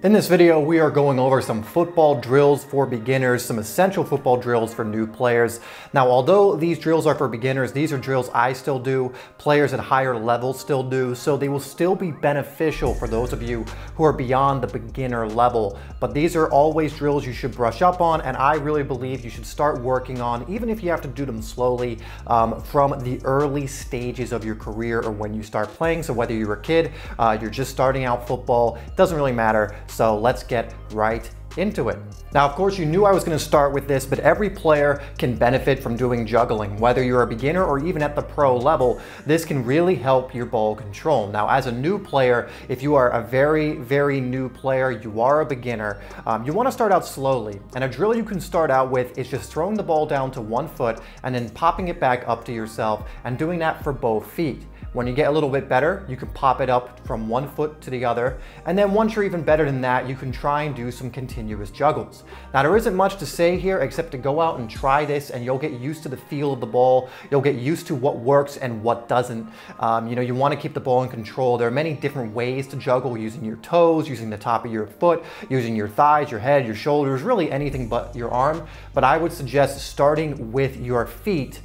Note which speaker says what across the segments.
Speaker 1: In this video, we are going over some football drills for beginners, some essential football drills for new players. Now, although these drills are for beginners, these are drills I still do, players at higher levels still do, so they will still be beneficial for those of you who are beyond the beginner level. But these are always drills you should brush up on, and I really believe you should start working on, even if you have to do them slowly, from the early stages of your career or when you start playing. So whether you're a kid, you're just starting out football, it doesn't really matter. So let's get right into it. Now, of course, you knew I was going to start with this, but every player can benefit from doing juggling. Whether you're a beginner or even at the pro level, this can really help your ball control. Now, as a new player, if you are a very new player, you are a beginner, you want to start out slowly. And a drill you can start out with is just throwing the ball down to one foot and then popping it back up to yourself and doing that for both feet. When you get a little bit better, you can pop it up from one foot to the other. And then once you're even better than that, you can try and do some continuous juggles. Now, there isn't much to say here except to go out and try this, and you'll get used to the feel of the ball. You'll get used to what works and what doesn't. You want to keep the ball in control. There are many different ways to juggle, using your toes, using the top of your foot, using your thighs, your head, your shoulders, really anything but your arm. But I would suggest starting with your feet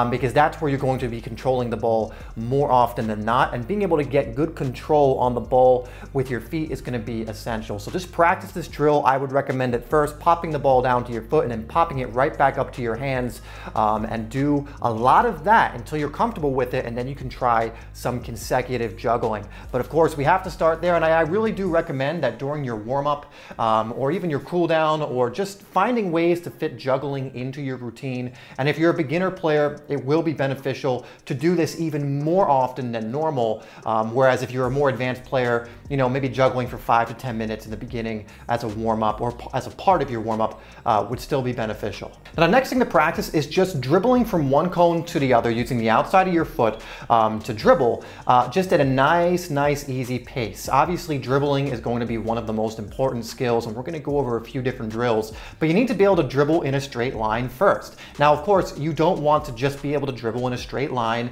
Speaker 1: because that's where you're going to be controlling the ball more often than not, and being able to get good control on the ball with your feet is going to be essential. So just practice this drill. I would recommend at first popping the ball down to your foot and then popping it right back up to your hands, and do a lot of that until you're comfortable with it, and then you can try some consecutive juggling. But of course, we have to start there, and I really do recommend that during your warm-up or even your cool down, or just finding ways to fit juggling into your routine. And if you're a beginner player, it will be beneficial to do this even more often than normal, whereas if you're a more advanced player, maybe juggling for 5 to 10 minutes in the beginning as a warm-up or as a part of your warm-up would still be beneficial. Now, the next thing to practice is just dribbling from one cone to the other using the outside of your foot to dribble, just at a nice, easy pace. Obviously, dribbling is going to be one of the most important skills, and we're going to go over a few different drills, but you need to be able to dribble in a straight line first. Now, of course, you don't want to just be able to dribble in a straight line.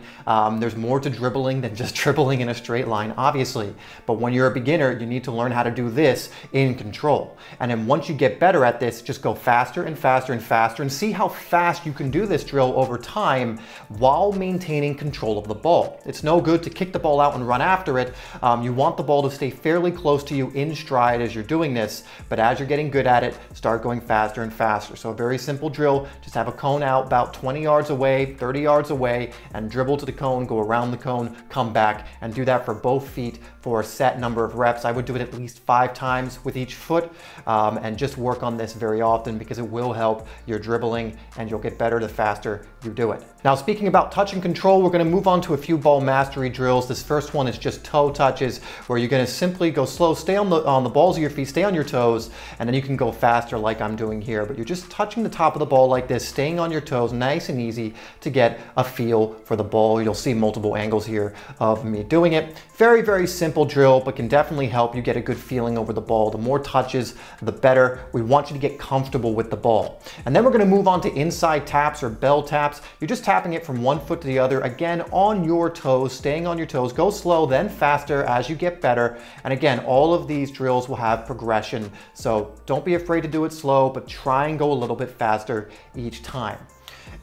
Speaker 1: There's more to dribbling than just dribbling in a straight line, obviously. But when you're a beginner, you need to learn how to do this in control. And then once you get better at this, just go faster and faster and faster, and see how fast you can do this drill over time while maintaining control of the ball. It's no good to kick the ball out and run after it. You want the ball to stay fairly close to you in stride as you're doing this, but as you're getting good at it, start going faster and faster. So a very simple drill, just have a cone out about 20 yards away, 30 yards away, and dribble to the cone, go around the cone, come back, and do that for both feet for a set number of reps. I would do it at least 5 times with each foot, and just work on this very often because it will help your dribbling, and you'll get better the faster you do it. Now, speaking about touch and control, we're going to move on to a few ball mastery drills. This first one is just toe touches, where you're going to simply go slow, stay on the balls of your feet, stay on your toes, and then you can go faster like I'm doing here. But you're just touching the top of the ball like this, staying on your toes, nice and easy to get a feel for the ball. You'll see multiple angles here of me doing it. Very simple drill, but can definitely help you get a good feeling over the ball. The more touches, the better. We want you to get comfortable with the ball. And then we're going to move on to inside taps or bell taps. You're just tapping it from one foot to the other, again on your toes, staying on your toes. Go slow, then faster as you get better. And again, all of these drills will have progression, so don't be afraid to do it slow, but try and go a little bit faster each time.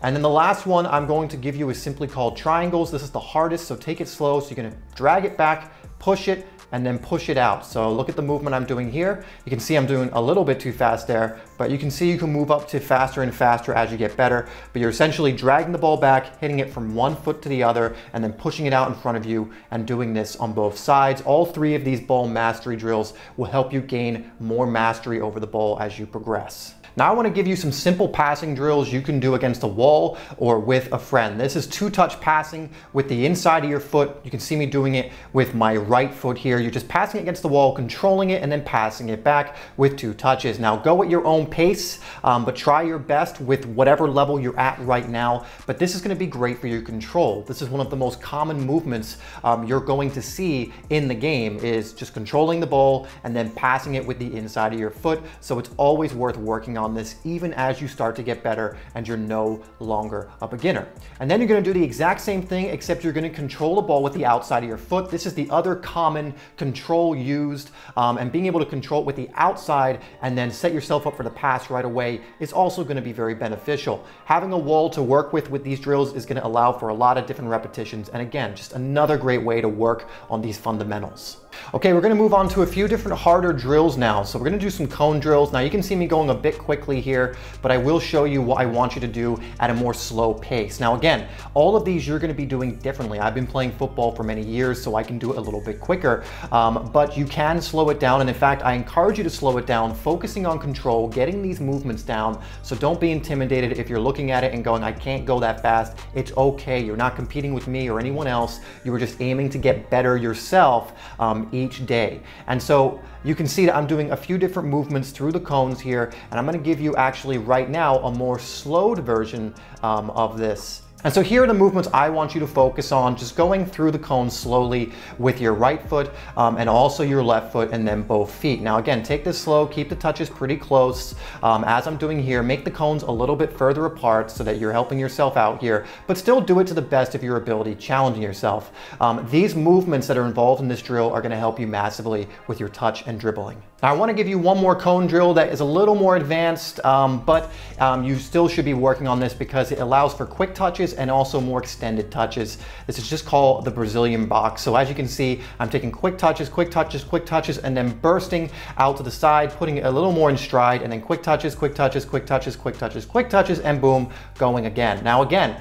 Speaker 1: And then the last one I'm going to give you is simply called triangles. This is the hardest, so take it slow. So you're going to drag it back, push it, and then push it out. So look at the movement I'm doing here. You can see I'm doing a little bit too fast there, but you can see you can move up to faster and faster as you get better. But you're essentially dragging the ball back, hitting it from one foot to the other, and then pushing it out in front of you, and doing this on both sides. All 3 of these ball mastery drills will help you gain more mastery over the ball as you progress. Now I want to give you some simple passing drills you can do against a wall or with a friend. This is 2-touch passing with the inside of your foot. You can see me doing it with my right foot here. You're just passing it against the wall, controlling it, and then passing it back with 2 touches. Now go at your own pace, but try your best with whatever level you're at right now. But this is going to be great for your control. This is one of the most common movements you're going to see in the game, is just controlling the ball and then passing it with the inside of your foot. So it's always worth working on this even as you start to get better and you're no longer a beginner. And then you're gonna do the exact same thing, except you're gonna control the ball with the outside of your foot. This is the other common control used, and being able to control it with the outside and then set yourself up for the pass right away is also gonna be very beneficial. Having a wall to work with these drills is gonna allow for a lot of different repetitions. And again, just another great way to work on these fundamentals. Okay, we're gonna move on to a few different harder drills now. So we're gonna do some cone drills. Now you can see me going a bit quickly here, but I will show you what I want you to do at a more slow pace. Now again, all of these you're gonna be doing differently. I've been playing football for many years, so I can do it a little bit quicker, but you can slow it down. And in fact, I encourage you to slow it down, focusing on control, getting these movements down. So don't be intimidated if you're looking at it and going, I can't go that fast. It's okay, you're not competing with me or anyone else. You were just aiming to get better yourself each day. And so you can see that I'm doing a few different movements through the cones here, and I'm going to give you actually right now a more slowed version of this. And so here are the movements I want you to focus on, just going through the cones slowly with your right foot and also your left foot, and then both feet. Now again, take this slow, keep the touches pretty close. As I'm doing here, make the cones a little bit further apart so that you're helping yourself out here, but still do it to the best of your ability, challenging yourself. These movements that are involved in this drill are going to help you massively with your touch and dribbling. Now I want to give you one more cone drill that is a little more advanced, but you still should be working on this because it allows for quick touches and also more extended touches. This is just called the Brazilian box. So as you can see, I'm taking quick touches, quick touches, quick touches, and then bursting out to the side, putting it a little more in stride, and then quick touches, quick touches, quick touches, quick touches, quick touches, and boom, going again. Now again,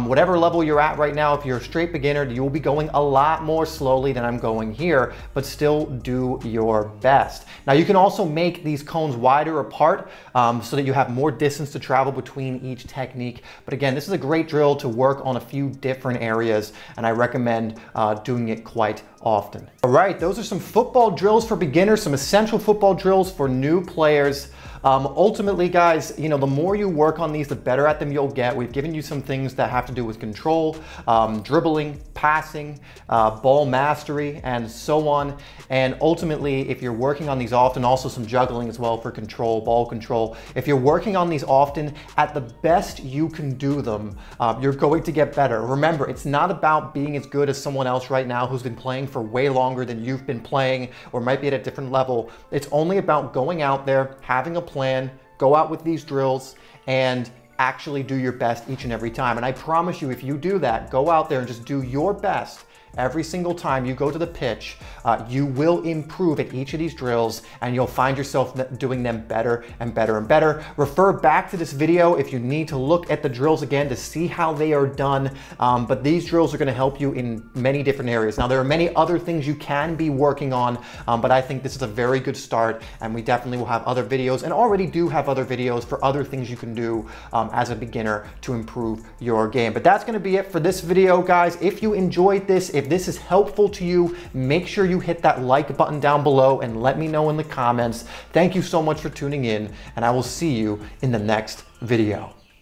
Speaker 1: whatever level you're at right now, if you're a straight beginner, you'll be going a lot more slowly than I'm going here, but still do your best. Now you can also make these cones wider apart so that you have more distance to travel between each technique. But again, this is a great drill to work on a few different areas, and I recommend doing it quite often. All right, those are some football drills for beginners, some essential football drills for new players. Ultimately, guys, you know, the more you work on these, the better at them you'll get. We've given you some things that have to do with control, dribbling, passing, ball mastery, and so on. And ultimately, if you're working on these often, also some juggling as well for control, ball control. If you're working on these often, at the best you can do them, you're going to get better. Remember, it's not about being as good as someone else right now who's been playing for way longer than you've been playing or might be at a different level. It's only about going out there, having a plan, go out with these drills, and actually do your best each and every time. And I promise you, if you do that, go out there and just do your best every single time you go to the pitch, you will improve at each of these drills, and you'll find yourself doing them better and better and better. Refer back to this video if you need to look at the drills again to see how they are done. But these drills are going to help you in many different areas. Now, there are many other things you can be working on, but I think this is a very good start, and we definitely will have other videos, and already do have other videos for other things you can do as a beginner to improve your game. But that's going to be it for this video, guys. If you enjoyed this, if this is helpful to you, make sure you hit that like button down below and let me know in the comments. Thank you so much for tuning in, and I will see you in the next video.